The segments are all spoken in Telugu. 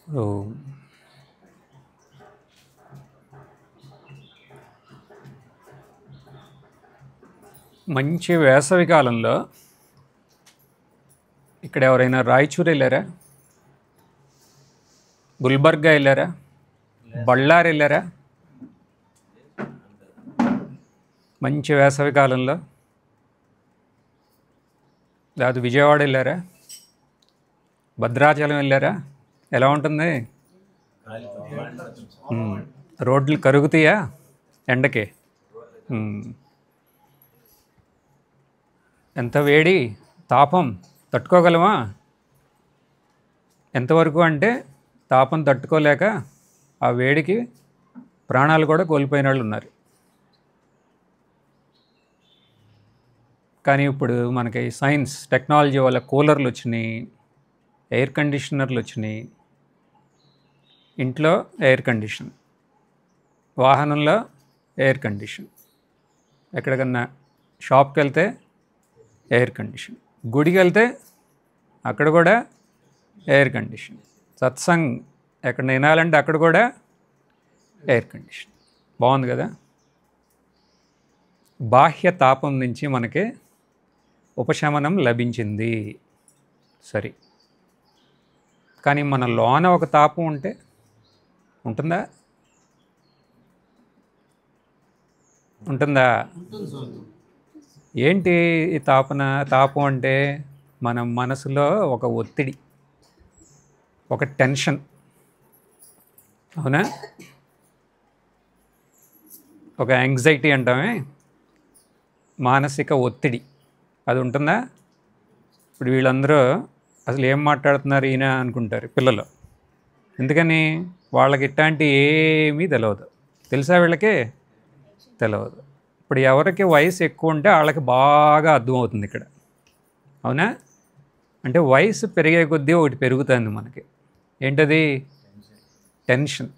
ఓం. మంచి వేసవి కాలంలో ఇక్కడ ఎవరైనా రాయచూరు వెళ్ళారా? గుల్బర్గా వెళ్ళారా? బళ్ళారి వెళ్ళారా? మంచి వేసవి కాలంలో లేదా విజయవాడ వెళ్ళారా? భద్రాచలం వెళ్ళారా? ఎలా ఉంటుంది? రోడ్లు కరుగుతాయా ఎండకి? ఎంత వేడి, తాపం తట్టుకోగలమా? ఎంతవరకు అంటే తాపం తట్టుకోలేక ఆ వేడికి ప్రాణాలు కూడా కోల్పోయిన వాళ్ళు ఉన్నారు. కానీ ఇప్పుడు మనకి సైన్స్ టెక్నాలజీ వల్ల కూలర్లు వచ్చినాయి, ఎయిర్ కండిషనర్లు వచ్చినాయి. ఇంట్లో ఎయిర్ కండిషన్, వాహనంలో ఎయిర్ కండిషన్, ఎక్కడికన్నా షాప్కి వెళ్తే ఎయిర్ కండిషన్, గుడికి వెళ్తే అక్కడ కూడా ఎయిర్ కండిషన్, సత్సంగ్ ఎక్కడ వినాలంటే అక్కడ కూడా ఎయిర్ కండిషన్. బాగుంది కదా? బాహ్య తాపం నుంచి మనకి ఉపశమనం లభించింది. సరే, కానీ మన లోన ఒక తాపం ఉంటే ఉంటుందా? ఉంటుందా? ఏంటి ఈ తాపం అంటే మన మనసులో ఒక ఒత్తిడి, ఒక టెన్షన్. అవునా? ఒక యాంగ్జైటీ అంటామే, మానసిక ఒత్తిడి. అది ఉంటుందా? ఇప్పుడు వీళ్ళందరూ అసలు ఏం మాట్లాడుతున్నారు ఈయన అనుకుంటారు పిల్లలు. ఎందుకని? వాళ్ళకి ఇట్లాంటి ఏమీ తెలియదు. తెలుసా? వీళ్ళకి తెలియదు. ఇప్పుడు ఎవరికి వయసు ఎక్కువ ఉంటే వాళ్ళకి బాగా అర్థమవుతుంది ఇక్కడ. అవునా? అంటే వయసు పెరిగే కొద్దీ ఒకటి పెరుగుతుంది మనకి. ఏంటది? టెన్షన్.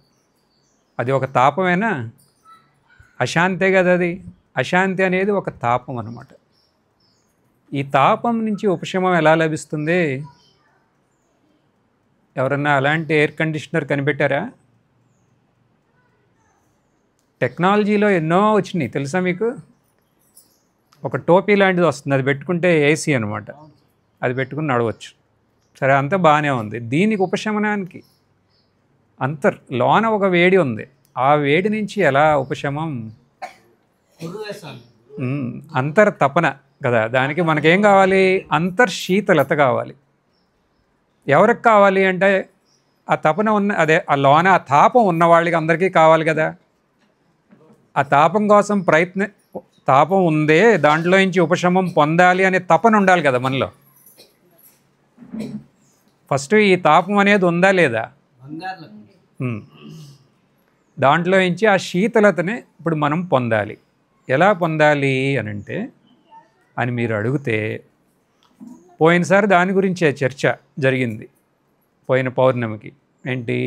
అది ఒక తాపమేనా? అశాంతే కదా అది. అశాంతి అనేది ఒక తాపం అన్నమాట. ఈ తాపం నుంచి ఉపశమనం ఎలా లభిస్తుంది? ఎవరన్నా అలాంటి ఎయిర్ కండిషనర్ కనిపెట్టారా? టెక్నాలజీలో ఎన్నో వచ్చినాయి తెలుసా మీకు? ఒక టోపీ లాంటిది వస్తుంది, అది పెట్టుకుంటే ఏసీ అనమాట. అది పెట్టుకుని నడవచ్చు. సరే, అంతా బాగానే ఉంది. దీనికి ఉపశమనానికి లోన ఒక వేడి ఉంది. ఆ వేడి నుంచి ఎలా ఉపశమం? అంతర్తపన కదా. దానికి మనకేం కావాలి? అంతర్శీతలత కావాలి. ఎవరికి కావాలి అంటే ఆ తపన అదే ఆ లోన ఆ తాపం ఉన్న వాళ్ళకి అందరికీ కావాలి కదా. ఆ తాపం కోసం తాపం ఉందే, దాంట్లో నుంచి ఉపశమం పొందాలి అనే తపన ఉండాలి కదా మనలో. ఫస్ట్ ఈ తాపం అనేది ఉందా లేదా? దాంట్లో నుంచి ఆ శీతలతని ఇప్పుడు మనం పొందాలి. ఎలా పొందాలి అని మీరు అడిగితే, పోయినసారి దాని గురించే చర్చ జరిగింది పోయిన పౌర్ణమికి. ఏంటి?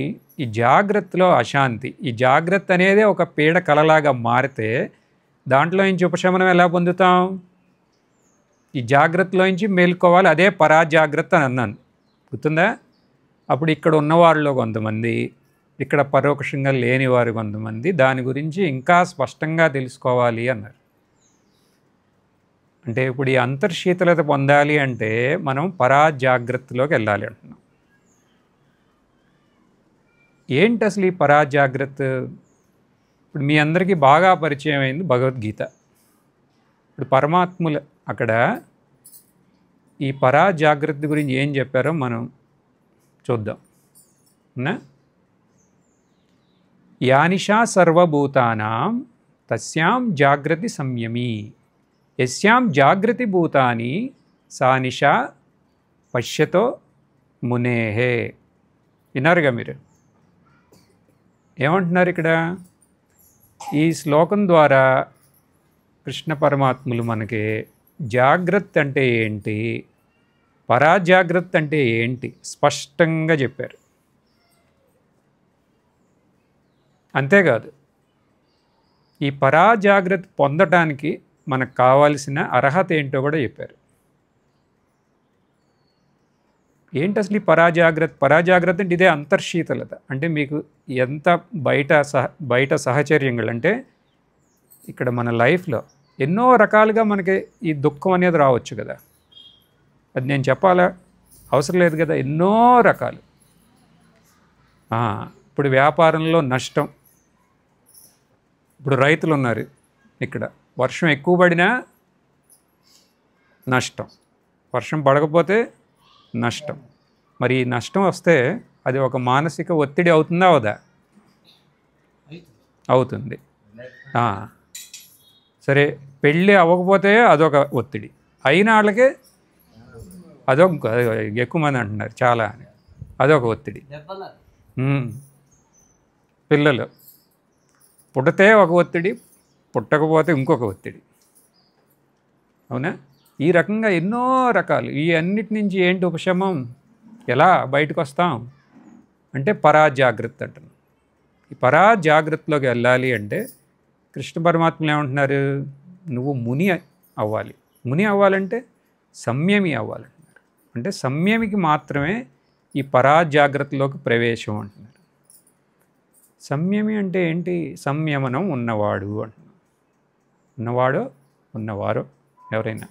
ఈ జాగ్రత్తలో అశాంతి. ఈ జాగ్రత్త అనేది ఒక పీడ కలలాగా మారితే దాంట్లో నుంచి ఉపశమనం ఎలా పొందుతాం? ఈ జాగ్రత్తలో నుంచి మేల్కోవాలి. అదే పరాజాగ్రత్త అని అన్నాను, గుర్తుందా? అప్పుడు ఇక్కడ ఉన్నవారిలో కొంతమంది, ఇక్కడ పరోక్షంగా లేనివారు కొంతమంది దాని గురించి ఇంకా స్పష్టంగా తెలుసుకోవాలి అన్నారు. అంటే ఇప్పుడు ఈ అంతర్శీతలత పొందాలి అంటే మనం పరాజాగ్రత్తలోకి వెళ్ళాలి అంటున్నాం. ఏంటి అసలు ఈ పరాజాగ్రత్త? ఇప్పుడు మీ అందరికీ బాగా పరిచయం అయింది భగవద్గీత. ఇప్పుడు పరమాత్ములు అక్కడ ఈ పరాజాగ్రత్త గురించి ఏం చెప్పారో మనం చూద్దాం. యానిషా సర్వభూతానాం తస్యాం జాగ్రత్తి సంయమీ యస్యాం జాగ్రత్తి భూతాని సా నిషా పశ్యతో మునేహే. విన్నారుగా మీరు? ఏమంటున్నారు ఇక్కడ? ఈ శ్లోకం ద్వారా కృష్ణ పరమాత్ములు మనకి జాగ్రత్త అంటే ఏంటి, పరాజాగ్రత్త అంటే ఏంటి స్పష్టంగా చెప్పారు. అంతేకాదు, ఈ పరాజాగ్రత్త పొందటానికి మనకు కావాల్సిన అర్హత ఏంటో కూడా చెప్పారు. ఏంటి అసలు ఈ పరాజాగ్రత్త? పరాజాగ్రత్త అంటే ఇదే అంతర్శీతలత. అంటే మీకు ఎంత బయట సహచర్యంగా అంటే ఇక్కడ మన లైఫ్లో ఎన్నో రకాలుగా మనకి ఈ దుఃఖం అనేది రావచ్చు కదా. అది నేను చెప్పాలా అవసరం లేదు కదా. ఎన్నో రకాలు. ఇప్పుడు వ్యాపారంలో నష్టం. ఇప్పుడు రైతులు ఉన్నారు ఇక్కడ, వర్షం ఎక్కువ పడినా నష్టం, వర్షం పడకపోతే నష్టం. మరి ఈ నష్టం వస్తే అది ఒక మానసిక ఒత్తిడి అవుతుందా అవదా? అవుతుంది. సరే, పెళ్ళి అవ్వకపోతే అదొక ఒత్తిడి, అయిన వాళ్ళకే అదొక ఎక్కువ మంది అంటున్నారు చాలా అని, అదొక ఒత్తిడి. పిల్లలు పుడితే ఒక ఒత్తిడి, పుట్టకపోతే ఇంకొక ఒత్తిడి. అవునా? ఈ రకంగా ఎన్నో రకాలు. ఈ అన్నిటి నుంచి ఏంటి ఉపశమం? ఎలా బయటకు వస్తాం అంటే పరాజాగ్రత్త అంటున్నాం. ఈ పరాజాగ్రత్తలోకి వెళ్ళాలి అంటే కృష్ణ పరమాత్మలు ఏమంటున్నారు? నువ్వు ముని అవ్వాలి. ముని అవ్వాలంటే సంయమి అవ్వాలంటున్నారు. అంటే సంయమికి మాత్రమే ఈ పరాజాగ్రత్తలోకి ప్రవేశం అంటున్నారు. సంయమి అంటే ఏంటి? సంయమనం ఉన్నవాడు అంటున్నాం. ఉన్నవాడు, ఉన్నవారు ఎవరైనా.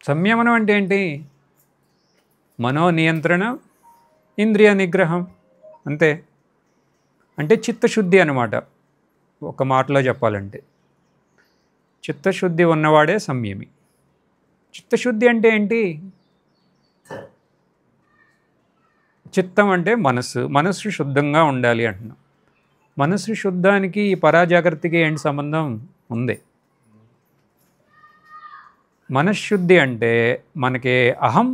సంయమనం అంటే ఏంటి? మనోనియంత్రణ, ఇంద్రియ నిగ్రహం, అంతే. అంటే చిత్తశుద్ధి అన్నమాట. ఒక మాటలో చెప్పాలంటే చిత్తశుద్ధి ఉన్నవాడే సంయమి. చిత్తశుద్ధి అంటే ఏంటి? చిత్తం అంటే మనస్సు. మనస్సు శుద్ధంగా ఉండాలి అంటున్నాం. మనస్సు శుద్ధానికి ఈ పరాజాగ్రత్తకి ఏంటి సంబంధం? ఉంది. మనశ్శుద్ధి అంటే మనకి అహం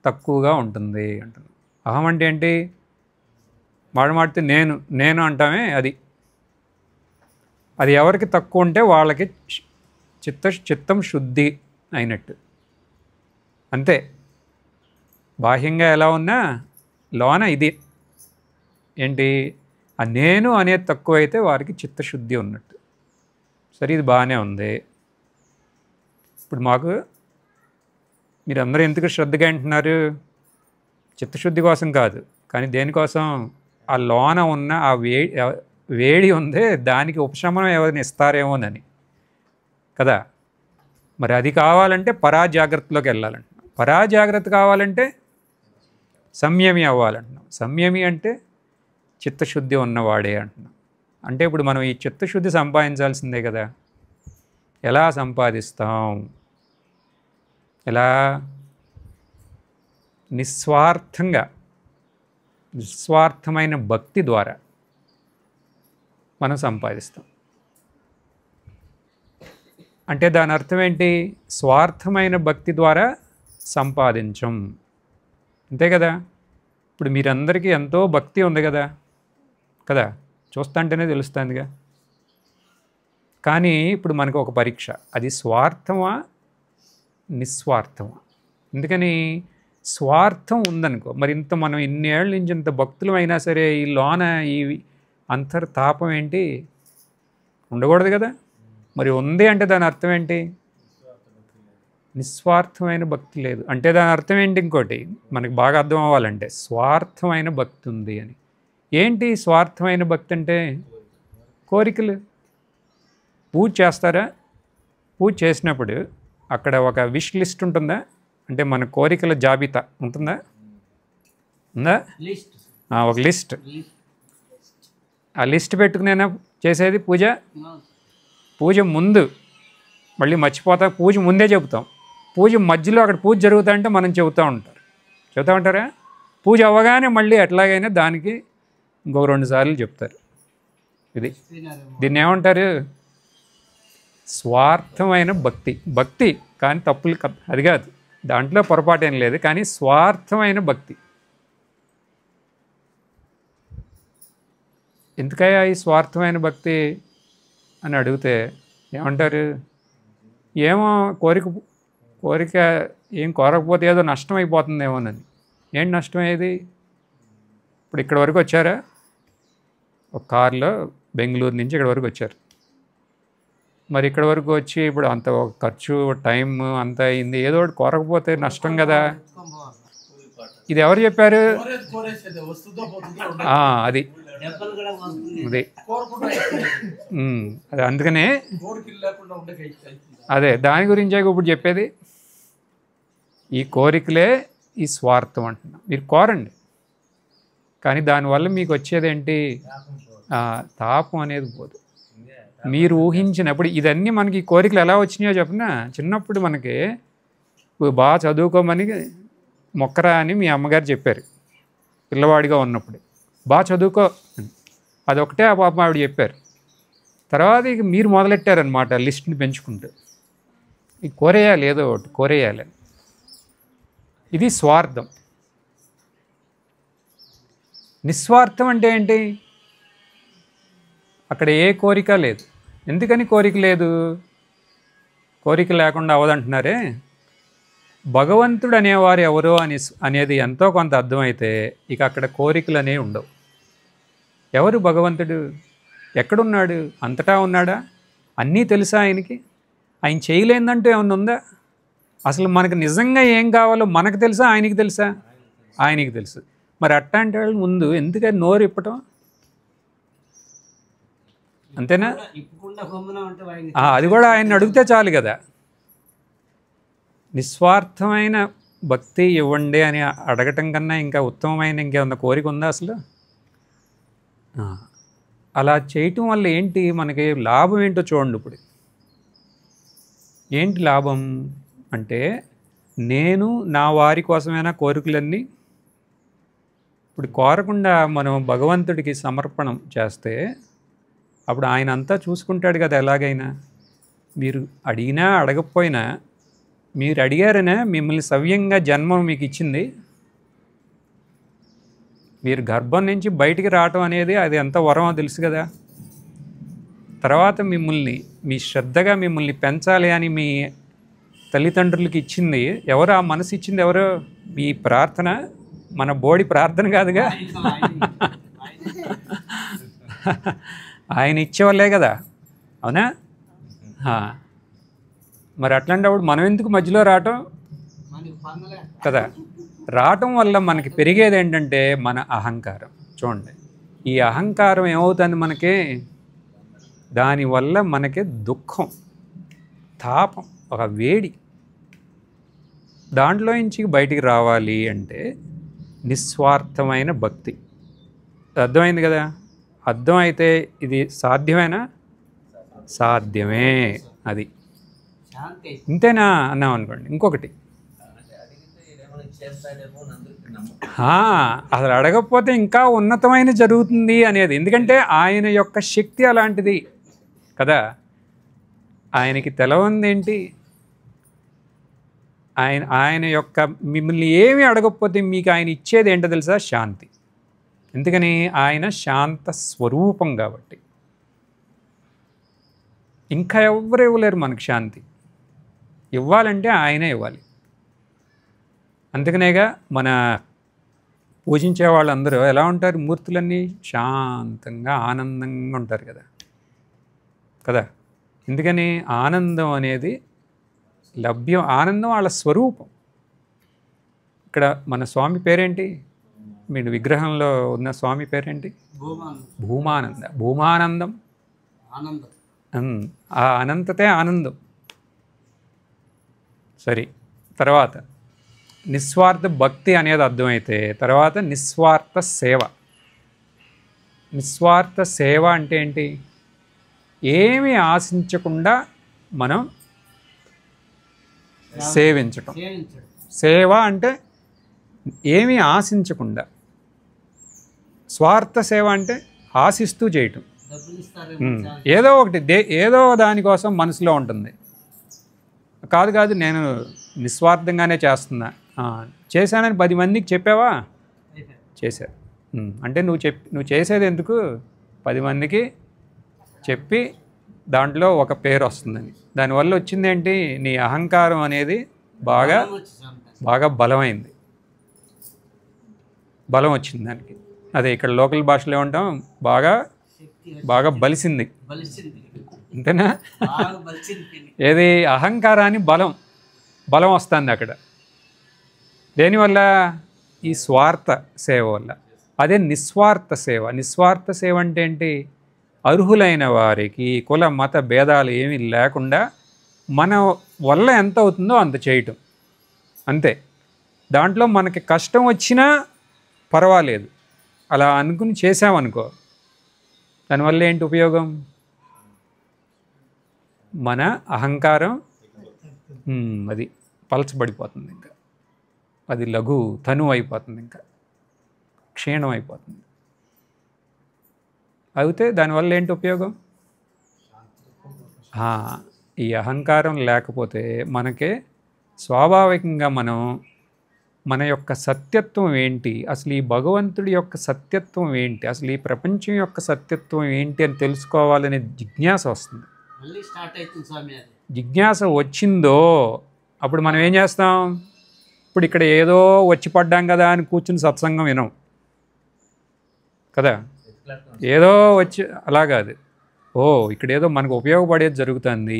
తక్కువగా ఉంటుంది అంటున్నాం. అహం అంటే ఏంటి? మాడితే నేను నేను అంటామే, అది ఎవరికి తక్కువ ఉంటే వాళ్ళకి చిత్తం శుద్ధి అయినట్టు, అంతే. బాహ్యంగా ఎలా ఉన్నా లోన ఇది ఏంటి? ఆ నేను అనేది తక్కువైతే వారికి చిత్తశుద్ధి ఉన్నట్టు. సరే, ఇది బాగానే ఉంది. ఇప్పుడు మాకు మీరందరూ ఎందుకు శ్రద్ధగా అంటున్నారు? చిత్తశుద్ధి కోసం కాదు, కానీ దేనికోసం? ఆ లోన ఉన్న ఆ వేడి ఉందే, దానికి ఉపశమనం ఎవరిని ఇస్తారేమోనని కదా. మరి అది కావాలంటే పరాజాగ్రత్తలోకి వెళ్ళాలంటున్నాం. పరాజాగ్రత్త కావాలంటే సంయమి అవ్వాలంటున్నాం. సంయమి అంటే చిత్తశుద్ధి ఉన్నవాడే అంటున్నాం. అంటే ఇప్పుడు మనం ఈ చిత్తశుద్ధి సంపాదించాల్సిందే కదా. ఎలా సంపాదిస్తాం? ఎలా? నిస్వార్థమైన భక్తి ద్వారా మనం సంపాదిస్తాం. అంటే దాని అర్థం ఏంటి? స్వార్థమైన భక్తి ద్వారా సంపాదించం, అంతే కదా. ఇప్పుడు మీరందరికీ ఎంతో భక్తి ఉంది కదా చూస్తుంటేనే తెలుస్తుందిగా. కానీ ఇప్పుడు మనకు ఒక పరీక్ష, అది స్వార్థమా నిస్వార్థమా? ఎందుకని? స్వార్థం ఉందనుకో, మరి ఇంత మనం ఇన్నేళ్ళ నుంచి ఇంత భక్తులం అయినా సరే ఈ లోన ఈ అంతర్తాపం ఏంటి? ఉండకూడదు కదా. మరి ఉంది అంటే దాని అర్థం ఏంటి? నిస్వార్థమైన భక్తి లేదు అంటే దాని అర్థం ఏంటి? ఇంకోటి మనకు బాగా అర్థం అవ్వాలంటే స్వార్థమైన భక్తి ఉంది అని. ఏంటి స్వార్థమైన భక్తి అంటే? కోరికలు. పూజ చేస్తారా? పూజ చేసినప్పుడు అక్కడ ఒక విష్ లిస్ట్ ఉంటుందా? అంటే మన కోరికల జాబితా ఉంటుందా? ఒక లిస్ట్. ఆ లిస్ట్ పెట్టుకునేనా చేసేది పూజ? పూజ ముందు మళ్ళీ మర్చిపోతా, పూజ ముందే చెబుతాం. పూజ మధ్యలో అక్కడ పూజ జరుగుతుంటే మనం చెబుతూ ఉంటారా? పూజ అవ్వగానే మళ్ళీ ఎట్లాగైనా దానికి ఇంకో 2 సార్లు చెప్తారు. దీన్ని ఏమంటారు? స్వార్థమైన భక్తి. కానీ తప్పులు అది కాదు, దాంట్లో పొరపాటు ఏం లేదు, కానీ స్వార్థమైన భక్తి. ఎందుకయ్యా ఈ స్వార్థమైన భక్తి అని అడిగితే ఏమంటారు? ఏమో కోరిక ఏం కోరకపోతే ఏదో నష్టం అయిపోతుందేమోనని. ఏంటి నష్టం ఏది? ఇప్పుడు ఇక్కడ వరకు వచ్చారా? ఒక కారులో బెంగళూరు నుంచి ఇక్కడ వరకు వచ్చారు. మరి ఇక్కడి వరకు వచ్చి ఇప్పుడు అంత ఖర్చు టైం అంత అయింది, ఏదో ఒకటి కోరకపోతే నష్టం కదా. ఇది ఎవరు చెప్పారు? అది అది అది అందుకనే అదే దాని గురించే ఇప్పుడు చెప్పేది. ఈ కోరికలే ఈ స్వార్థం అంటున్నా. మీరు కోరండి, కానీ దానివల్ల మీకు వచ్చేదేంటి? తాపం అనేది పోదు. మీరు ఊహించినప్పుడు ఇదన్నీ మనకి కోరికలు ఎలా వచ్చినాయో చెప్పినా, చిన్నప్పుడు మనకి బాగా చదువుకోమని మొక్కరా అని మీ అమ్మగారు చెప్పారు పిల్లవాడిగా ఉన్నప్పుడు. బాగా చదువుకో అదొకటే ఆ పాపం ఆవిడ చెప్పారు. తర్వాత ఇక మీరు మొదలెట్టారనమాట లిస్ట్ని పెంచుకుంటూ, ఇది కోరేయాలి, ఏదో ఒకటి కోరేయాలి. ఇది స్వార్థం. నిస్వార్థం అంటే ఏంటి? అక్కడ ఏ కోరిక లేదు. ఎందుకని కోరిక లేదు? కోరిక లేకుండా అవదంటున్నారే. భగవంతుడు అనేవారు ఎవరో అనేది ఎంతో కొంత అర్థమైతే ఇక అక్కడ కోరికలు అనేవి ఉండవు. ఎవరు భగవంతుడు? ఎక్కడున్నాడు? అంతటా ఉన్నాడా? అన్నీ తెలుసా ఆయనకి? ఆయన చేయలేదంటూ ఏమన్నా ఉందా? అసలు మనకు నిజంగా ఏం కావాలో మనకు తెలుసా, ఆయనకి తెలుసా? ఆయనకి తెలుసు. మరి అట్లాంటి వాళ్ళు ముందు ఎందుకని నోరు ఇప్పటం? అంతేనా? అది కూడా ఆయన్ని అడిగితే చాలు కదా. నిస్వార్థమైన భక్తి ఇవ్వండి అని అడగటం కన్నా ఇంకా ఉత్తమమైన ఇంకేమన్నా కోరిక ఉందా అసలు? అలా చేయటం వల్ల ఏంటి మనకి లాభం ఏంటో చూడండి. ఇప్పుడు ఏంటి లాభం అంటే, నేను నా వారి కోసమైనా కోరికలన్నీ ఇప్పుడు కోరకుండా మనం భగవంతుడికి సమర్పణం చేస్తే అప్పుడు ఆయన అంతా చూసుకుంటాడు కదా. ఎలాగైనా మీరు అడిగినా అడగకపోయినా, మీరు అడిగారనే మిమ్మల్ని సవ్యంగా జన్మ మీకు ఇచ్చింది. మీరు గర్భం నుంచి బయటికి రావటం అనేది అది ఎంత వరమో తెలుసు కదా. తర్వాత మిమ్మల్ని మీ శ్రద్ధగా మిమ్మల్ని పెంచాలి అని మీ తల్లిదండ్రులకి ఇచ్చింది ఎవరు? ఆ మనసు ఇచ్చింది ఎవరు? మీ ప్రార్థన, మన బోడి ప్రార్థన కాదుగా. ఆయన ఇచ్చేవాళ్ళే కదా, అవునా? మరి అట్లాంటప్పుడు మనం ఎందుకు మధ్యలో రావటం కదా? రావటం వల్ల మనకి పెరిగేది ఏంటంటే మన అహంకారం. చూడండి, ఈ అహంకారం ఏమవుతుంది మనకి? దానివల్ల మనకి దుఃఖం, తాపం, ఒక వేడి. దాంట్లో నుంచి బయటికి రావాలి అంటే నిస్వార్థమైన భక్తి. అర్థమైంది కదా? అర్థమైతే ఇది సాధ్యమేనా? సాధ్యమే. అది ఇంతేనా అన్నాం అనుకోండి. ఇంకొకటి, అసలు అడగకపోతే ఇంకా ఉన్నతమైన జరుగుతుంది అనేది. ఎందుకంటే ఆయన యొక్క శక్తి అలాంటిది కదా. ఆయనకి తెలవంది ఏంటి? ఆయన యొక్క మిమ్మల్ని ఏమీ అడగకపోతే మీకు ఆయన ఇచ్చేది ఏంటో తెలుసా? శాంతి. ఎందుకని? ఆయన శాంత స్వరూపం కాబట్టి. ఇంకా ఎవరు ఇవ్వలేరు మనకు శాంతి. ఇవ్వాలంటే ఆయనే ఇవ్వాలి. అందుకనేగా మన పూజించే వాళ్ళందరూ ఎలా ఉంటారు? మూర్తులన్నీ శాంతంగా ఆనందంగా ఉంటారు కదా కదా. ఎందుకని? ఆనందం అనేది లభ్యం. ఆనందం వాళ్ళ స్వరూపం. ఇక్కడ మన స్వామి పేరేంటి? మీరు విగ్రహంలో ఉన్న స్వామి పేరేంటి? భూమానంద. భూమానందం, ఆ అనంతతే ఆనందం. సరే, తర్వాత నిస్వార్థ భక్తి అనేది అర్థమైతే తర్వాత నిస్వార్థ సేవ. నిస్వార్థ సేవ అంటే ఏంటి? ఏమీ ఆశించకుండా మనం సేవించటం. సేవ అంటే ఏమీ ఆశించకుండా. స్వార్థ సేవ అంటే ఆశిస్తూ చేయటం. ఏదో ఒకటి ఏదో దానికోసం మనసులో ఉంటుంది. కాదు నేను నిస్వార్థంగానే చేస్తున్నా, చేశానని 10 మందికి చెప్పావా? చేశారు. అంటే నువ్వు చేసేది ఎందుకు? 10 మందికి చెప్పి దాంట్లో ఒక పేరు వస్తుందని. దానివల్ల వచ్చిందేంటి? నీ అహంకారం అనేది బాగా బలమైంది. బలం వచ్చింది దానికి. అదే ఇక్కడ లోకల్ భాషలో ఏమంటాం? బాగా బలిసింది. అంతేనా? ఏది అహంకారాన్ని బలం వస్తుంది అక్కడ. దేనివల్ల? ఈ స్వార్థ సేవ వల్ల. అదే నిస్వార్థ సేవ. నిస్వార్థ సేవ అంటే ఏంటి? అర్హులైన వారికి కుల మత భేదాలు ఏమీ లేకుండా మన వల్ల ఎంత అవుతుందో అంత చేయటం, అంతే. దాంట్లో మనకి కష్టం వచ్చినా పర్వాలేదు, అలా అనుకుని చేసామనుకో, దానివల్ల ఏంటి ఉపయోగం? మన అహంకారం అది పలచబడిపోతుంది, ఇంకా అది తను అయిపోతుంది, ఇంకా క్షీణం అయిపోతుంది. అయితే దానివల్ల ఏంటి ఉపయోగం? ఈ అహంకారం లేకపోతే మనకే స్వాభావికంగా మన యొక్క సత్యత్వం ఏంటి, అసలు ఈ భగవంతుడి యొక్క సత్యత్వం ఏంటి, అసలు ఈ ప్రపంచం యొక్క సత్యత్వం ఏంటి అని తెలుసుకోవాలనే జిజ్ఞాస వస్తుంది. జిజ్ఞాస వచ్చిందో అప్పుడు మనం ఏం చేస్తాం? ఇప్పుడు ఇక్కడ ఏదో వచ్చి పడ్డాం కదా అని కూర్చుని సత్సంగం వినం కదా, ఏదో వచ్చి అలా కాదు. ఇక్కడ ఏదో మనకు ఉపయోగపడేది జరుగుతుంది.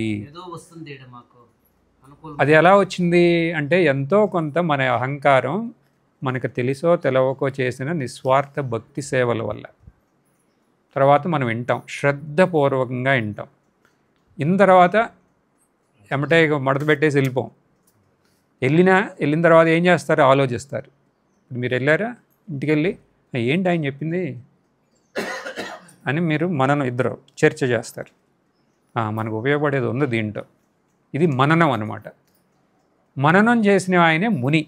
అది ఎలా వచ్చింది అంటే ఎంతో కొంత మన అహంకారం మనకు తెలుసో తెలవకో చేసిన నిస్వార్థ భక్తి సేవల వల్ల. తర్వాత మనం వింటాం, శ్రద్ధపూర్వకంగా వింటాం. ఇన్న తర్వాత ఎమ్మటే మడత పెట్టేసి వెళ్ళిన తర్వాత ఏం చేస్తారు? ఆలోచిస్తారు. మీరు వెళ్ళారా ఇంటికి వెళ్ళి ఏంటి ఆయన చెప్పింది అని మీరు ఇద్దరు చర్చ చేస్తారు. మనకు ఉపయోగపడేది ఉంది దీంట్లో. ఇది మననం అన్నమాట. మననం చేసిన ఆయనే ముని.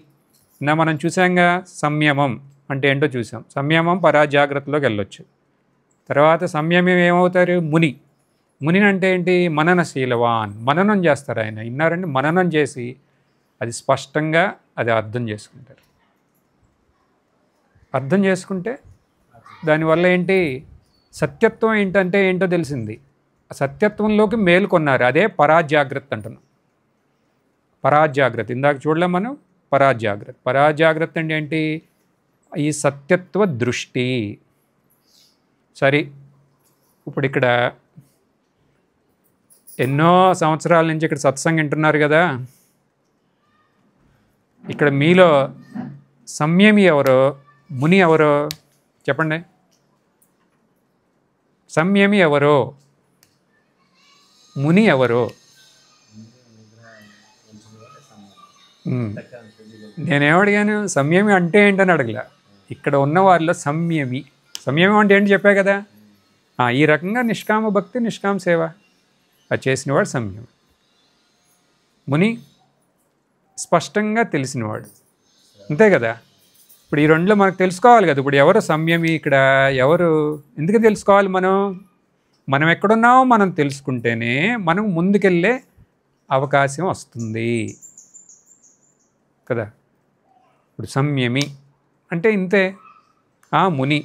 మనం చూసాంగా, సంయమం అంటే ఏంటో చూసాం. సంయమం పరాజాగ్రత్తలోకి వెళ్ళొచ్చు. తర్వాత సంయమం ఏమవుతారు? ముని అంటే ఏంటి? మననశీలవాన్. మననం చేస్తారు ఆయన. విన్నారండి? మననం చేసి అది స్పష్టంగా అది అర్థం చేసుకుంటారు. అర్థం చేసుకుంటే దానివల్ల ఏంటి? సత్యత్వం ఏంటంటే ఏంటో తెలిసింది. ఆ సత్యత్వంలోకి మేలుకొన్నారు. అదే పరాజాగ్రత్త అంటున్నాం. పరాజాగ్రత్త ఇందాక చూడలేం మనం. పరాజాగ్రత్త అంటే ఏంటి? ఈ సత్యత్వ దృష్టి. సరే, ఇప్పుడు ఇక్కడ ఎన్నో సంవత్సరాల నుంచి ఇక్కడ సత్సంగం వింటున్నారు కదా. ఇక్కడ మీలో సంయమి ఎవరో, ముని ఎవరో చెప్పండి. సంయమి ఎవరో, ముని ఎవరో? నేనేమడిగాను? సంయమి అంటే ఏంటని అడగలే. ఇక్కడ ఉన్న వారిలో సంయమి అంటే ఏంటి చెప్పా కదా. ఈ రకంగా నిష్కామ భక్తి, నిష్కామ సేవ అది చేసినవాడు సంయమి. ముని స్పష్టంగా తెలిసినవాడు, అంతే కదా. ఇప్పుడు ఈ రెండులో మనకు తెలుసుకోవాలి కదా. ఇప్పుడు ఎవరు సంయమి, ఇక్కడ ఎవరు? ఎందుకు తెలుసుకోవాలి? మనం ఎక్కడున్నామో మనం తెలుసుకుంటేనే మనం ముందుకెళ్ళే అవకాశం వస్తుంది కదా. ఇప్పుడు సంయమి అంటే ఇంతే. ముని,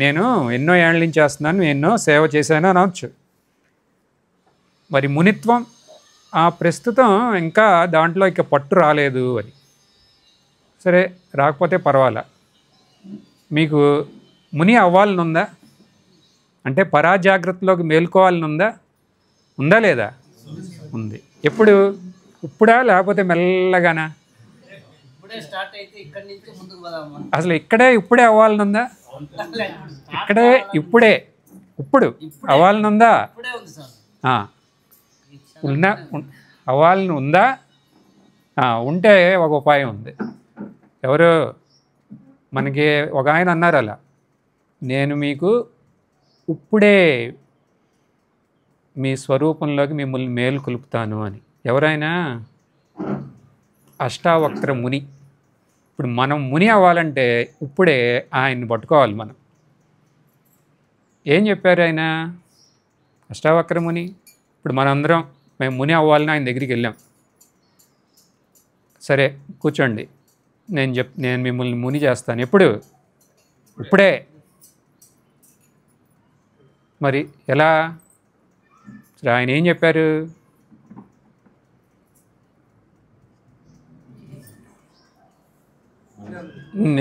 నేను ఎన్నో ఏళ్ళ నుంచి చేస్తున్నాను, ఎన్నో సేవ చేశాను అనవచ్చు. మరి మునిత్వం ప్రస్తుతం ఇంకా దాంట్లో ఇక పట్టు రాలేదు అని. సరే, రాకపోతే పర్వాలా. మీకు ముని అవ్వాలని ఉందా? అంటే పరాజాగ్రత్తలోకి మేల్కోవాలని ఉందా లేదా? ఉంది. ఇప్పుడా లేకపోతే మెల్లగానా? అసలు ఇప్పుడే అవ్వాలని ఉందా? ఇప్పుడు అవ్వాలని ఉందా? అవ్వాలని ఉందా? ఉంటే ఒక ఉపాయం ఉంది. ఎవరు? మనకి ఒక ఆయన అన్నారు అలా, నేను మీకు ఇప్పుడే మీ స్వరూపంలోకి మిమ్మల్ని మేలు కొలుపుతాను అని. ఎవరైనా? అష్టావక్ర ముని. ఇప్పుడు మనం ముని అవ్వాలంటే ఇప్పుడే ఆయన్ని పట్టుకోవాలి మనం. ఏం చెప్పారు ఆయన? అష్టావక్ర ముని. ఇప్పుడు మనందరం మేము ముని అవ్వాలని ఆయన దగ్గరికి వెళ్ళాం. సరే కూర్చోండి, నేను మిమ్మల్ని ముని చేస్తాను. ఇప్పుడే. మరి ఎలా? ఆయన ఏం చెప్పారు?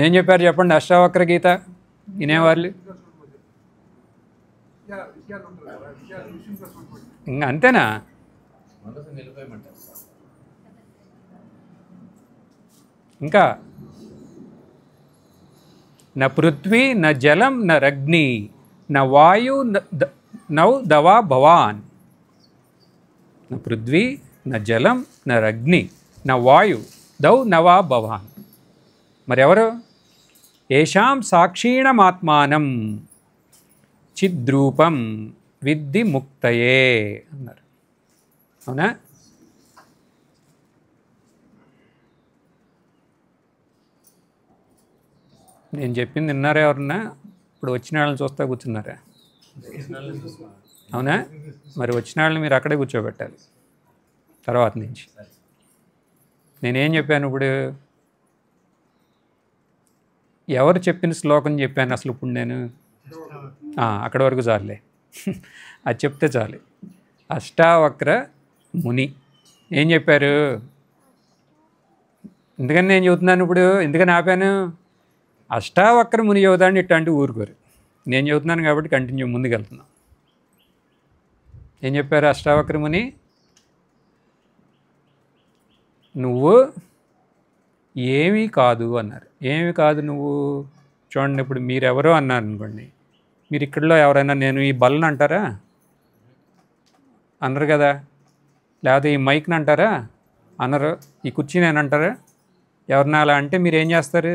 ఏం చెప్పారు చెప్పండి? అష్టావక్ర గీత వినేవాళ్ళు ఇంకా అంతేనా? ఇంకా న పృథ్వీ న జలం న రగ్ని న వాయు నౌ దవా భవాన్. న పృథ్వీ న జలం న రగ్ని న వాయు దౌ నవా భవాన్. మరి ఎవరు? ఏషాం సాక్షీణమాత్మానం చిద్రూపం విద్ధి ముక్తయే అన్నారు. అవునా? నేను చెప్పింది విన్నారా ఎవరన్నా? ఇప్పుడు వచ్చిన వాళ్ళని చూస్తా కూర్చున్నారా? అవునా? మరి వచ్చిన వాళ్ళని మీరు అక్కడే కూర్చోబెట్టాలి తర్వాత నుంచి. నేనేం చెప్పాను ఇప్పుడు? ఎవరు చెప్పిన శ్లోకం చెప్పాను అసలు ఇప్పుడు నేను? అక్కడి వరకు చాలులే, అది చెప్తే చాలు. అష్టావక్ర ముని ఏం చెప్పారు? ఎందుకని నేను చెబుతున్నాను ఇప్పుడు, ఎందుకని ఆపాను? అష్టావక్ర ముని చెబుతాను ఇట్లాంటి ఊరుకోరు. నేను చెబుతున్నాను కాబట్టి కంటిన్యూ ముందుకెళ్తున్నాను. ఏం చెప్పారు అష్టావక్ర ముని? నువ్వు ఏమీ కాదు అన్నారు. ఏమి కాదు నువ్వు? చూడండి, ఇప్పుడు మీరెవరో అన్నారు అనుకోండి, మీరు ఇక్కడలో ఎవరైనా నేను ఈ బల్లని అంటారా? అనరు కదా. లేకపోతే ఈ మైక్ని అంటారా? అనరు. ఈ కుర్చీని అని అంటారా? ఎవరినా అలా అంటే మీరు ఏం చేస్తారు?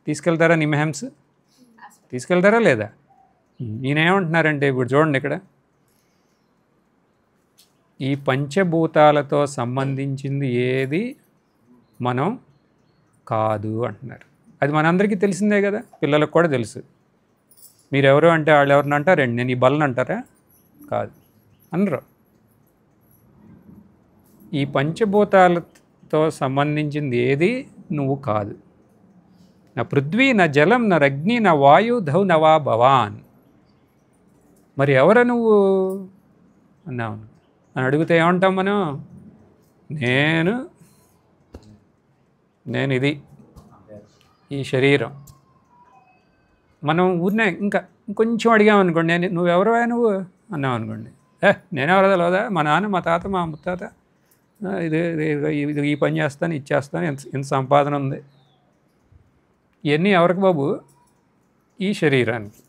తీసుకెళ్తారా నిమ్హామ్స్? తీసుకెళ్తారా లేదా? నేనేమంటున్నారంటే ఇప్పుడు చూడండి, ఇక్కడ ఈ పంచభూతాలతో సంబంధించింది ఏది మనం కాదు అంటున్నారు. అది మనందరికీ తెలిసిందే కదా, పిల్లలకు కూడా తెలుసు. మీరెవరు అంటే వాళ్ళు ఎవరిని అంటారండి? నేను ఈ బల్లని అంటారా? కాదు అనరు. ఈ పంచభూతాలతో సంబంధించింది ఏది నువ్వు కాదు. నా పృథ్వీ నా జలం నా అగ్ని నా వాయు ధౌ నవా భవాన్. మరి ఎవరు నువ్వు అన్నావు అని అడిగితే ఏమంటాం మనం? నేను ఇది, ఈ శరీరం. మనం ఊరినే ఇంకా ఇంకొంచెం అడిగామనుకోండి, నువ్వెవరువా నువ్వు అన్నావు అనుకోండి, నేనెవరో తెలియదా? మా నాన్న మా తాత మా ముత్తాత ఇది ఈ పని చేస్తాను, ఇచ్చేస్తాను, ఎంత సంపాదన ఉంది. ఇవన్నీ ఎవరికి బాబు? ఈ శరీరానికి.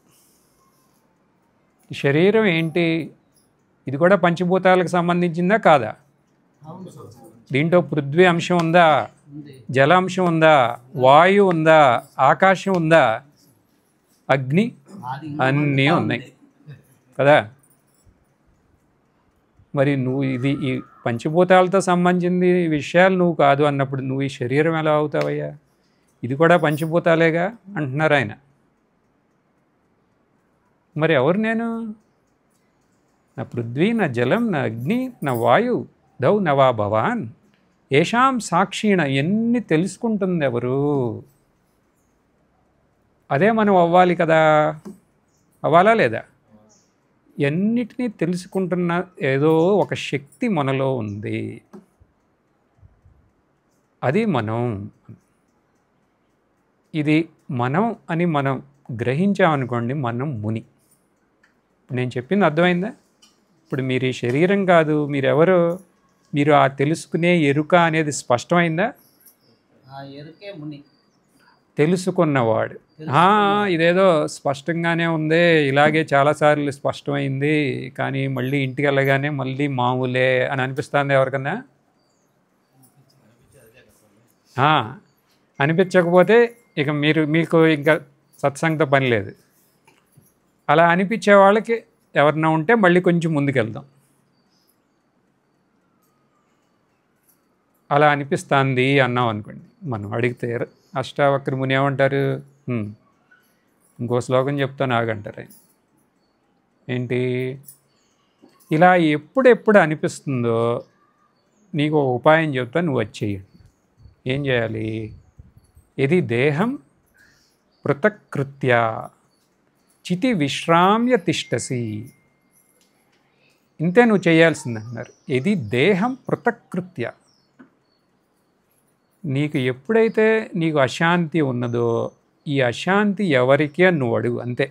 ఈ శరీరం ఏంటి? ఇది కూడా పంచభూతాలకు సంబంధించిందా కాదా? దీంట్లో పృథ్వీ అంశం ఉందా? జల అంశం ఉందా? వాయు ఉందా? ఆకాశం ఉందా? అగ్ని అన్నీ ఉన్నాయి కదా. మరి నువ్వు ఈ పంచభూతాలతో సంబంధించింది విషయాలు నువ్వు కాదు అన్నప్పుడు నువ్వు ఈ శరీరం ఎలా అవుతావయ్యా? ఇది కూడా పంచభూతాలేగా అంటున్నారు ఆయన. మరి ఎవరు నేను? నా పృథ్వీ నా జలం నా అగ్ని నా వాయు ధౌ నవా భవాన్. ఏషాం సాక్షిణ. ఎన్ని తెలుసుకుంటుంది ఎవరు? అదే మనం అవ్వాలి కదా. అవ్వాలా లేదా? ఎన్నిటినీ తెలుసుకుంటున్న ఏదో ఒక శక్తి మనలో ఉంది. అది మనం. ఇది మనం అని మనం గ్రహించామనుకోండి, మనం ముని. నేను చెప్పింది అర్థమైందా? ఇప్పుడు మీరు ఈ శరీరం కాదు, మీరెవరు? మీరు ఆ తెలుసుకునే ఎరుక అనేది స్పష్టమైందా? తెలుసుకున్నవాడు. ఇదేదో స్పష్టంగానే ఉంది, ఇలాగే చాలాసార్లు స్పష్టమైంది, కానీ మళ్ళీ ఇంటికి వెళ్ళగానే మళ్ళీ మామూలే అని అనిపిస్తుంది ఎవరికన్నా? అనిపించకపోతే ఇక మీకు ఇంకా సత్సంగతో పని లేదు. అలా అనిపించే వాళ్ళకి ఎవరన్నా ఉంటే మళ్ళీ కొంచెం ముందుకెళ్దాం. అలా అనిపిస్తుంది అన్నాం అనుకోండి, మనం అడిగితే అష్టావక్ర ముని ఏమంటారు? ఇంకో శ్లోకం చెప్తాను ఆగంటారు ఆయన. ఏంటి? ఇలా ఎప్పుడెప్పుడు అనిపిస్తుందో నీకు ఒక ఉపాయం చెప్తా, నువ్వు వచ్చేయండి. ఏం చేయాలి? ఇది దేహం పృథక్కృత్య చితి విశ్రామ్య తిష్టసి. ఇంతే నువ్వు చేయాల్సింది అన్నారు. ఇది దేహం పృథక్కృత్య. నీకు ఎప్పుడైతే నీకు అశాంతి ఉన్నదో, ఈ అశాంతి ఎవరికి అని నువ్వు అడుగు, అంతే.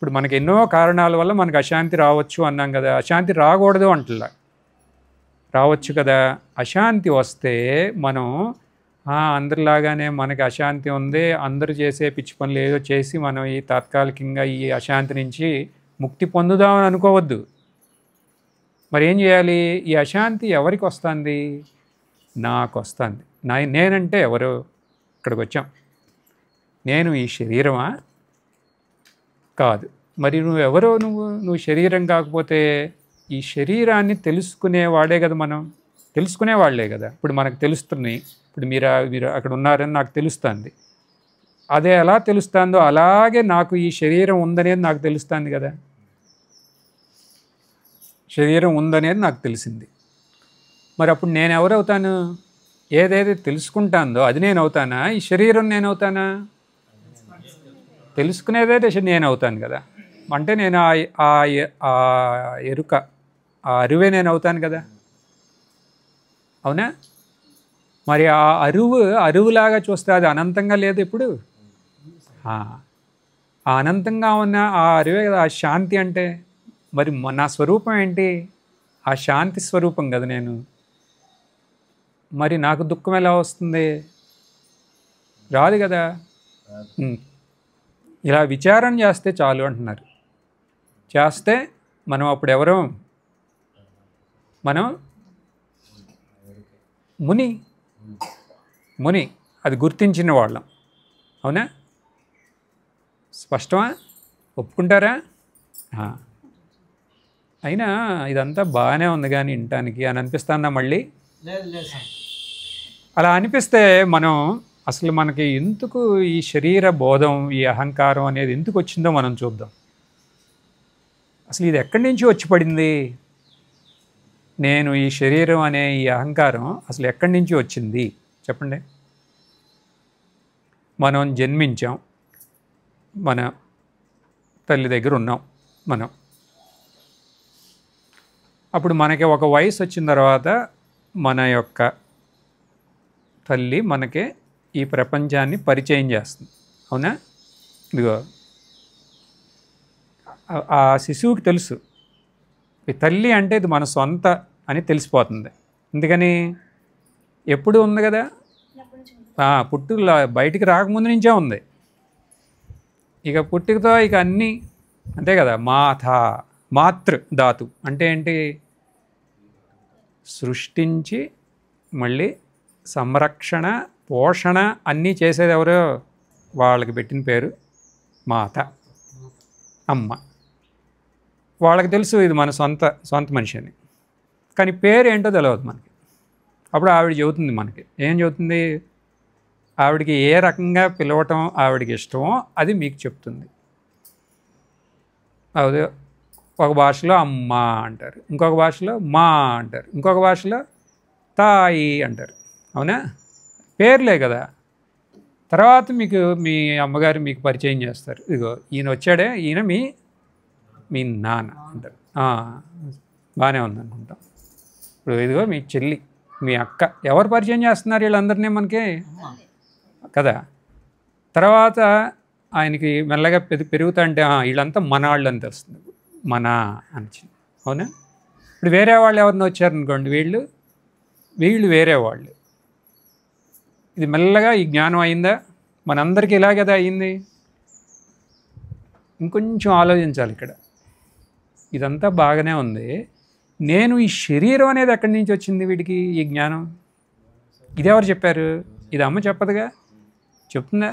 ఇప్పుడు మనకి ఎన్నో కారణాల వల్ల మనకు అశాంతి రావచ్చు అన్నాం కదా, అశాంతి రాకూడదు అంటలా, రావచ్చు కదా. అశాంతి వస్తే మనం అందరిలాగానే మనకి అశాంతి ఉంది, అందరూ చేసే పిచ్చి పనులు ఏదో చేసి మనం ఈ తాత్కాలికంగా ఈ అశాంతి నుంచి ముక్తి పొందుదామని అనుకోవద్దు. మరి ఏం చేయాలి? ఈ అశాంతి ఎవరికి వస్తుంది? నాకు వస్తుంది. నేనంటే ఎవరు? ఇక్కడికి వచ్చాం. నేను ఈ శరీరమా? కాదు. మరి నువ్వెవరో? నువ్వు శరీరం కాకపోతే ఈ శరీరాన్ని తెలుసుకునేవాడే కదా, మనం తెలుసుకునేవాళ్లే కదా. ఇప్పుడు మనకు తెలుస్తున్నాయి, ఇప్పుడు మీరు అక్కడ ఉన్నారని నాకు తెలుస్తుంది. అదే ఎలా తెలుస్తుందో అలాగే నాకు ఈ శరీరం ఉందనేది నాకు తెలుస్తుంది కదా. శరీరం ఉందనేది నాకు తెలిసింది. మరి అప్పుడు నేను ఎవరవుతాను? ఏదైతే తెలుసుకుంటాందో అది నేను అవుతానా? ఈ శరీరం నేను అవుతానా? తెలుసుకునేదైతే నేను అవుతాను కదా. అంటే నేను ఆ ఎరుక, ఆ అరువే నేను అవుతాను కదా, అవునా? మరి ఆ అరువులాగా చూస్తే అది అనంతంగా లేదు ఇప్పుడు. ఆ అనంతంగా ఉన్న ఆ అరువే కదా ఆ శాంతి అంటే. మరి నా స్వరూపం ఏంటి? ఆ శాంతి స్వరూపం కదా నేను. మరి నాకు దుఃఖం ఎలా వస్తుంది? రాదు కదా. ఇలా విచారం చేస్తే చాలు అంటున్నారు. చేస్తే మనం అప్పుడు ఎవరు? మనం ముని అది గుర్తించిన వాళ్ళం, అవునా? స్పష్టమా? ఒప్పుకుంటారా? అయినా ఇదంతా బాగానే ఉంది కానీ వినటానికి అని అనిపిస్తుందా మళ్ళీ? అలా అనిపిస్తే మనం అసలు మనకి ఎందుకు ఈ శరీర బోధం, ఈ అహంకారం అనేది ఎందుకు వచ్చిందో మనం చూద్దాం. అసలు ఇది ఎక్కడి నుంచి వచ్చి పడింది? నేను ఈ శరీరం అనే ఈ అహంకారం అసలు ఎక్కడి నుంచి వచ్చింది చెప్పండి. మనం జన్మించాం, మన తల్లి దగ్గర ఉన్నాం మనం. అప్పుడు మనకి ఒక వయసు వచ్చిన తర్వాత మన యొక్క తల్లి మనకి ఈ ప్రపంచాన్ని పరిచయం చేస్తుంది, అవునా? ఇదిగో ఆ శిశువుకి తెలుసు ఈ తల్లి అంటే ఇది మన సొంత అని తెలిసిపోతుంది. ఎందుకని? ఎప్పుడు ఉంది కదా, పుట్టుకలో బయటికి రాకముందు నుంచే ఉంది. ఇక పుట్టుకతో ఇక అన్నీ అంతే కదా. మాతృ ధాతు అంటే ఏంటి? సృష్టించి మళ్ళీ సంరక్షణ, పోషణ అన్నీ చేసేది ఎవరో? వాళ్ళకి పెట్టిన పేరు మాత, అమ్మ. వాళ్ళకి తెలుసు ఇది మన సొంత మనిషి అని, కానీ పేరు ఏంటో తెలియదు మనకి. అప్పుడు ఆవిడ చెబుతుంది మనకి. ఏం చెబుతుంది? ఆవిడకి ఏ రకంగా పిలవటం ఆవిడకి ఇష్టమో అది మీకు చెప్తుంది. అదే ఒక భాషలో అమ్మ అంటారు, ఇంకొక భాషలో మా అంటారు, ఇంకొక భాషలో తాయి అంటారు, అవునా? పేర్లే కదా. తర్వాత మీకు మీ అమ్మగారు మీకు పరిచయం చేస్తారు. ఇదిగో ఈయన వచ్చాడే, ఈయన మీ నాన్న అంటారు. బాగానే ఉందనుకుంటాం. ఇప్పుడు ఇదిగో మీ చెల్లి, మీ అక్క. ఎవరు పరిచయం చేస్తున్నారు వీళ్ళందరినీ మనకి కదా. తర్వాత ఆయనకి మెల్లగా పెరుగుతా అంటే వీళ్ళంతా మనవాళ్ళు అని తెలుస్తుంది, మన అని, అవునా? ఇప్పుడు వేరే వాళ్ళు ఎవరిని వచ్చారనుకోండి, వీళ్ళు వేరే వాళ్ళు. ఇది మెల్లగా ఈ జ్ఞానం అయిందా? మనందరికీ ఇలా కదా అయింది. ఇంకొంచెం ఆలోచించాలి ఇక్కడ. ఇదంతా బాగానే ఉంది. నేను ఈ శరీరం అనేది ఎక్కడి నుంచి వచ్చింది వీడికి ఈ జ్ఞానం? ఇది ఎవరు చెప్పారు? ఇది అమ్మ చెప్పదుగా. చెప్తుందా?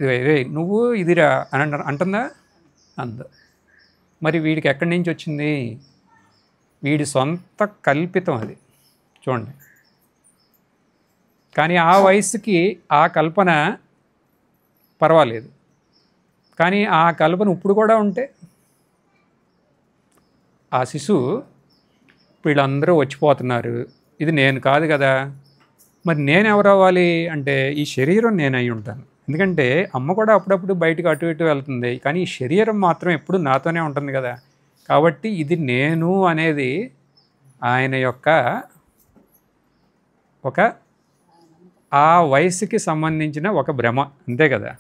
ఇది నువ్వు ఇదిరా అని అంటుందా? అందు. మరి వీడికి ఎక్కడి నుంచి వచ్చింది? వీడి సొంత కల్పితం అది, చూడండి. కానీ ఆ వయసుకి ఆ కల్పన పర్వాలేదు, కానీ ఆ కల్పన ఇప్పుడు కూడా ఉంటే ఆ శిశువు వీళ్ళందరూ వచ్చిపోతున్నారు, ఇది నేను కాదు కదా. మరి నేను ఎవరు అవ్వాలి అంటే ఈ శరీరం నేను అయి ఉంటాను. ఎందుకంటే అమ్మ కూడా అప్పుడప్పుడు బయటకు అటు ఇటు వెళ్తుంది, కానీ ఈ శరీరం మాత్రం ఎప్పుడు నాతోనే ఉంటుంది కదా. కాబట్టి ఇది నేను అనేది ఆయన యొక్క ఒక ఆ వయసుకి సంబంధించిన ఒక భ్రమ, అంతే కదా.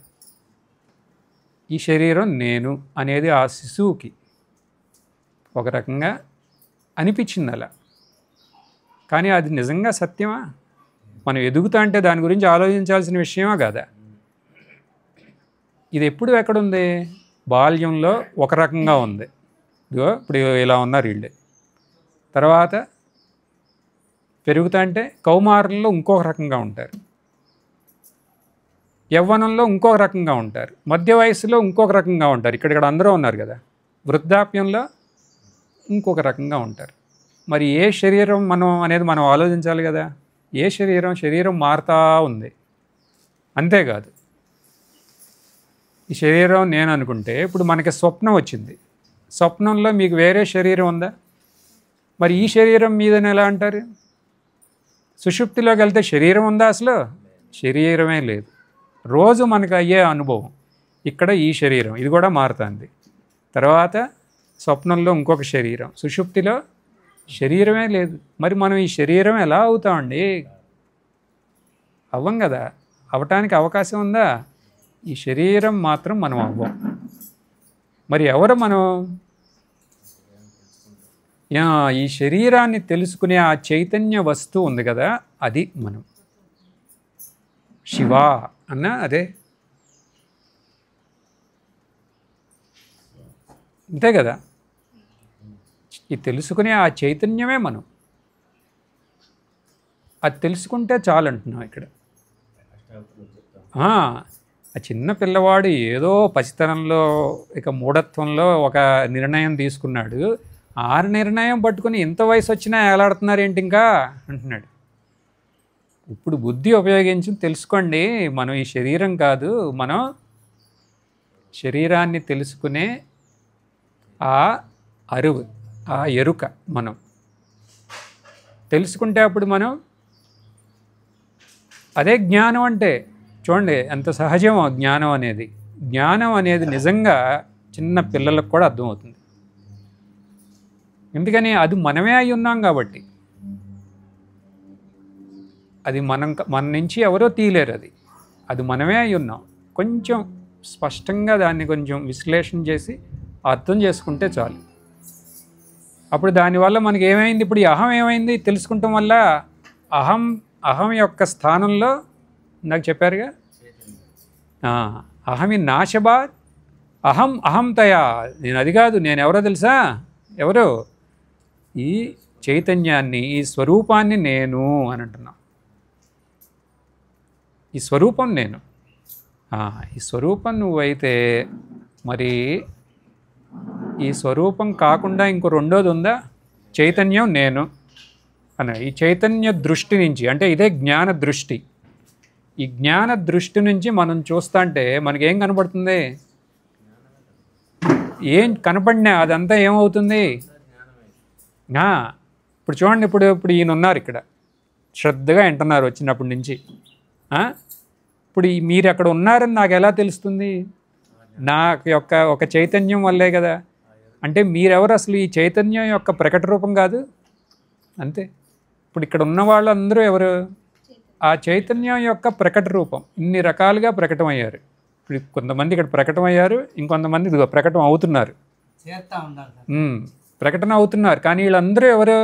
ఈ శరీరం నేను అనేది ఆ శిశువుకి ఒక రకంగా అనిపించింది అలా. కానీ అది నిజంగా సత్యమా? మనం ఎదుగుతా అంటే దాని గురించి ఆలోచించాల్సిన విషయమా కాదా? ఇది ఎప్పుడు ఎక్కడుంది? బాల్యంలో ఒక రకంగా ఉంది, ఇదిగో ఇప్పుడు ఇలా ఉన్నారు వీళ్ళే. తర్వాత పెరుగుతా అంటే కౌమారంలో ఇంకొక రకంగా ఉంటారు, యవ్వనంలో ఇంకొక రకంగా ఉంటారు, మధ్య వయసులో ఇంకొక రకంగా ఉంటారు, ఇక్కడ అందరూ ఉన్నారు కదా. వృద్ధాప్యంలో ఇంకొక రకంగా ఉంటారు. మరి ఏ శరీరం మనం అనేది మనం ఆలోచించాలి కదా. ఏ శరీరం మారుతూ ఉంది. అంతేకాదు ఈ శరీరం నేను అనుకుంటే ఇప్పుడు మనకి స్వప్నం వచ్చింది. స్వప్నంలో మీకు వేరే శరీరం ఉందా? మరి ఈ శరీరం మీదని ఎలా అంటారు? సుషుప్తిలోకి వెళ్తే శరీరం ఉందా? అసలు శరీరమే లేదు. రోజు మనకు అయ్యే అనుభవం ఇక్కడ ఈ శరీరం ఇది కూడా మారుతుంది. తర్వాత స్వప్నంలో ఇంకొక శరీరం, సుషుప్తిలో శరీరమే లేదు. మరి మనం ఈ శరీరం ఎలా అవుతామండి? అవ్వం కదా. అవటానికి అవకాశం ఉందా? ఈ శరీరం మాత్రం మనం అవ్వం. మరి ఎవరు మనం? ఈ శరీరాన్ని తెలుసుకునే ఆ చైతన్య వస్తువు ఉంది కదా, అది మనం. శివ అన్న అదే, అంతే కదా. ఈ తెలుసుకునే ఆ చైతన్యమే మనం. అది తెలుసుకుంటే చాలు అంటున్నాం ఇక్కడ. ఆ చిన్న పిల్లవాడు ఏదో పసితనంలో ఇక మూఢత్వంలో ఒక నిర్ణయం తీసుకున్నాడు. ఆ నిర్ణయం పట్టుకుని ఇంత వయసు వచ్చినా ఏలాడుతున్నారు ఏంటి ఇంకా అంటున్నాడు. ఇప్పుడు బుద్ధి ఉపయోగించి తెలుసుకోండి, మనం ఈ శరీరం కాదు, మనం శరీరాన్ని తెలుసుకునే ఆ అరువు, ఆ ఎరుక మనం తెలుసుకుంటే అప్పుడు మనం అదే జ్ఞానం. అంటే చూడండి ఎంత సహజమో జ్ఞానం అనేది. జ్ఞానం అనేది నిజంగా చిన్న పిల్లలకు కూడా అర్థమవుతుంది. ఎందుకని? అది మనమే అయి ఉన్నాం కాబట్టి. అది మన నుంచి ఎవరో తీయలేరు. అది మనమే అయి ఉన్నాం. కొంచెం స్పష్టంగా దాన్ని కొంచెం విశ్లేషణ చేసి అర్థం చేసుకుంటే చాలు. అప్పుడు దానివల్ల మనకి ఏమైంది? ఇప్పుడు ఈ అహం ఏమైంది తెలుసుకుంటాం వల్ల? అహం యొక్క స్థానంలో నాకు చెప్పారుగా, అహమి నాశబాద్ అహంతయా. నేను అది కాదు, నేను ఎవరో తెలుసా? ఎవరు? ఈ చైతన్యాన్ని, ఈ స్వరూపాన్ని నేను అని అంటున్నా. ఈ స్వరూపం నేను. ఈ స్వరూపం నువ్వైతే మరి ఈ స్వరూపం కాకుండా ఇంకో రెండోది ఉందా? చైతన్యం నేను అన్న. ఈ చైతన్య దృష్టి నుంచి, అంటే ఇదే జ్ఞాన దృష్టి. ఈ జ్ఞాన దృష్టి నుంచి మనం చూస్తుంటే మనకేం కనపడుతుంది? ఏం కనపడినా అదంతా ఏమవుతుంది? ఇప్పుడు చూడండి, ఇప్పుడు ఈయన ఉన్నారు ఇక్కడ, శ్రద్ధగా వింటున్నారు వచ్చినప్పటి నుంచి. ఇప్పుడు మీరు అక్కడ ఉన్నారని నాకు ఎలా తెలుస్తుంది? నాకు యొక్క ఒక చైతన్యం వల్లే కదా. అంటే మీరెవరు? అసలు ఈ చైతన్యం యొక్క ప్రకట రూపం కాదు, అంతే. ఇప్పుడు ఇక్కడ ఉన్న వాళ్ళందరూ ఎవరు? ఆ చైతన్యం యొక్క ప్రకట రూపం. ఇన్ని రకాలుగా ప్రకటమయ్యారు. ఇప్పుడు కొంతమంది ఇక్కడ ప్రకటమయ్యారు, ఇంకొంతమంది ఇదిగో ప్రకటన అవుతున్నారు, ప్రకటన అవుతున్నారు. కానీ వీళ్ళందరూ ఎవరు?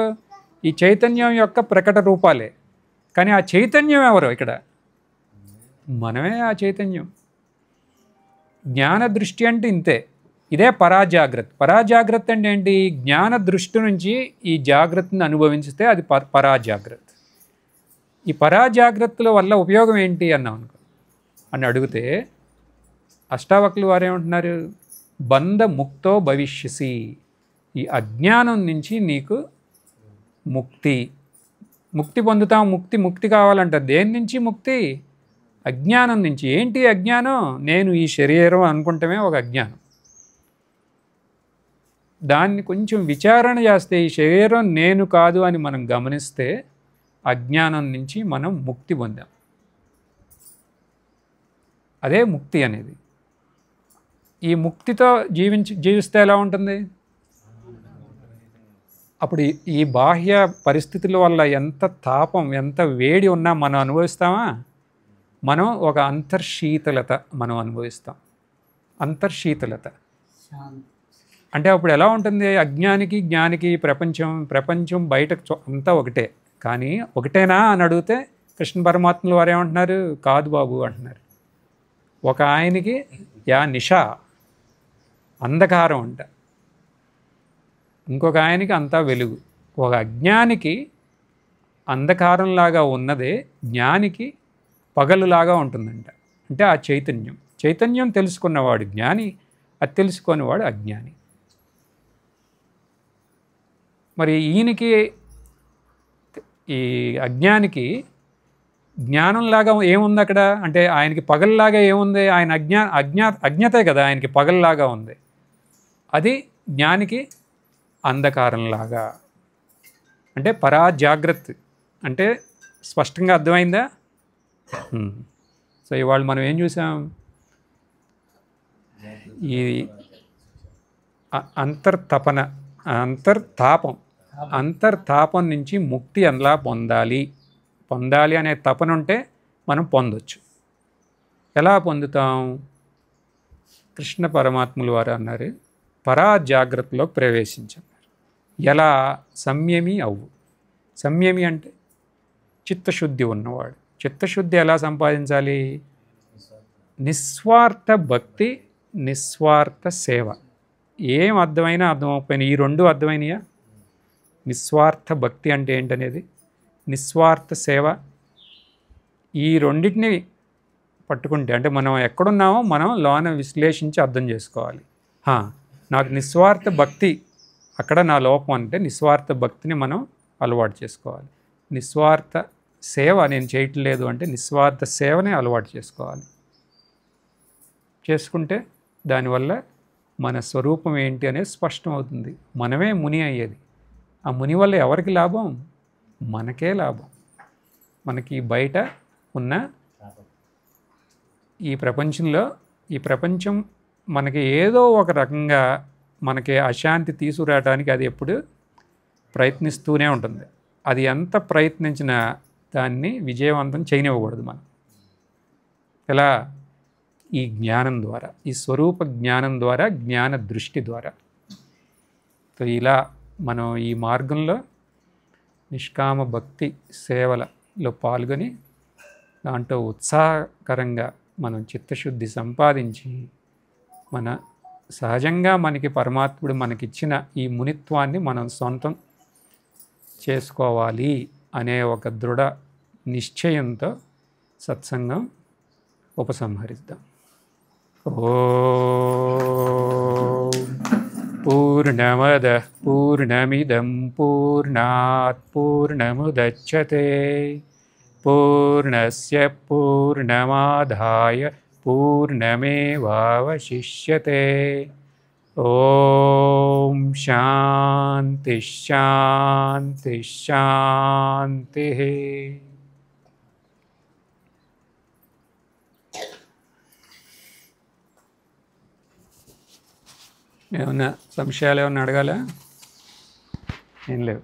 ఈ చైతన్యం యొక్క ప్రకట రూపాలే. కానీ ఆ చైతన్యం ఎవరు? ఇక్కడ మనమే ఆ చైతన్యం. జ్ఞాన దృష్టి అంటే ఇంతే. ఇదే పరాజాగ్రత్త. పరాజాగ్రత్త అంటే ఏంటి? జ్ఞాన దృష్టి నుంచి ఈ జాగ్రత్తని అనుభవించితే అది పరాజాగ్రత్త. ఈ పరాజాగ్రత్తల వల్ల ఉపయోగం ఏంటి అని అడిగితే అష్టావక్రులు వారు ఏమంటున్నారు? బంధ ముక్తో భవిష్యసి. ఈ అజ్ఞానం నుంచి నీకు ముక్తి పొందుతాం. ముక్తి కావాలంటారు. దేని నుంచి ముక్తి? అజ్ఞానం నుంచి. ఏంటి అజ్ఞానం? నేను ఈ శరీరం అనుకుంటమే ఒక అజ్ఞానం. దాన్ని కొంచెం విచారణ చేస్తే ఈ శరీరం నేను కాదు అని మనం గమనిస్తే అజ్ఞానం నుంచి మనం ముక్తి పొందాం. అదే ముక్తి అనేది. ఈ ముక్తితో జీవిస్తే ఎలా ఉంటుంది? అప్పుడు ఈ బాహ్య పరిస్థితుల వల్ల ఎంత తాపం, ఎంత వేడి ఉన్నా మనం అనుభవిస్తామా? మనం ఒక అంతర్శీతలత మనం అనుభవిస్తాం. అంతర్శీతలత. అంటే అప్పుడు ఎలా ఉంటుంది? అజ్ఞానికి జ్ఞానికి ప్రపంచం బయట అంతా ఒకటే. కానీ ఒకటేనా అని అడిగితే కృష్ణ పరమాత్మలు వారు ఏమంటున్నారు? కాదు బాబు అంటున్నారు. ఒక ఆయనకి నిషా అంధకారం అంట, ఇంకొక ఆయనకి అంతా వెలుగు. ఒక అజ్ఞానికి అంధకారంలాగా ఉన్నదే జ్ఞానికి పగలులాగా ఉంటుందంట. అంటే ఆ చైతన్యం తెలుసుకున్నవాడు జ్ఞాని, అది తెలుసుకునేవాడు అజ్ఞాని. మరి ఈయనకి ఈ అజ్ఞానికి జ్ఞానంలాగా ఏముంది అక్కడ అంటే? ఆయనకి పగల్లాగా ఏముంది? ఆయన అజ్ఞతే కదా ఆయనకి పగల్లాగా ఉంది. అది జ్ఞానికి అంధకారంలాగా. అంటే పరాజాగ్రత్త అంటే స్పష్టంగా అర్థమైందా? సో ఇవాళ మనం ఏం చూసాం? ఈ అంతర్తాపం నుంచి ముక్తి ఎలా పొందాలి అనే తపన ఉంటే మనం పొందొచ్చు. ఎలా పొందుతాం? కృష్ణ పరమాత్ములు వారు అన్నారు, పరాజాగ్రత్తలో ప్రవేశించన్నారు. ఎలా? సంయమి అవ్వు. సంయమి అంటే చిత్తశుద్ధి ఉన్నవాడు. చిత్తశుద్ధి ఎలా సంపాదించాలి? నిస్వార్థ భక్తి, నిస్వార్థ సేవ. ఏం అర్థమైనా అర్థమైపోయినాయి. ఈ రెండు అర్థమైనయా? నిస్వార్థ భక్తి అంటే ఏంటనేది, నిస్వార్థ సేవ, ఈ రెండింటిని పట్టుకుంటే అంటే మనం ఎక్కడున్నామో మనం లోన విశ్లేషించి అర్థం చేసుకోవాలి. నాకు నిస్వార్థ భక్తి అక్కడ నా లోపం అంటే నిస్వార్థ భక్తిని మనం అలవాటు చేసుకోవాలి. నిస్వార్థ సేవ నేను చేయట్లేదు అంటే నిస్వార్థ సేవనే అలవాటు చేసుకోవాలి. చేసుకుంటే దానివల్ల మన స్వరూపం ఏంటి అనేది స్పష్టం అవుతుంది. మనమే ముని అయ్యేది. ఆ ముని వల్ల ఎవరికి లాభం? మనకే లాభం. మనకి బయట ఉన్న ఈ ప్రపంచం మనకి ఏదో ఒక రకంగా మనకి అశాంతి తీసుకురావడానికి అది ఎప్పుడు ప్రయత్నిస్తూనే ఉంటుంది. అది ఎంత ప్రయత్నించినా దాన్ని విజయవంతం చేయనివ్వకూడదు మనం. ఎలా? ఈ జ్ఞానం ద్వారా, ఈ స్వరూప జ్ఞానం ద్వారా, జ్ఞాన దృష్టి ద్వారా. సో ఇలా మనం ఈ మార్గంలో నిష్కామ భక్తి సేవలలో పాల్గొని దాంట్లో ఉత్సాహకరంగా మనం చిత్తశుద్ధి సంపాదించి మన సహజంగా మనకి పరమాత్ముడు మనకిచ్చిన ఈ మునిత్వాన్ని మనం సొంతం చేసుకోవాలి అనే ఒక దృఢ నిశ్చయంతో సత్సంగం ఉపసంహరిద్దాం. పూర్ణమదః పూర్ణమిదం పూర్ణాత్ పూర్ణముదచ్యతే పూర్ణస్య పూర్ణమాదాయ పూర్ణమేవావశిష్యతే. ఓం శాంతి శాంతి శాంతి. ఏమన్నా సంశయాలు ఏమన్నా అడగాలా? ఏం లేవు.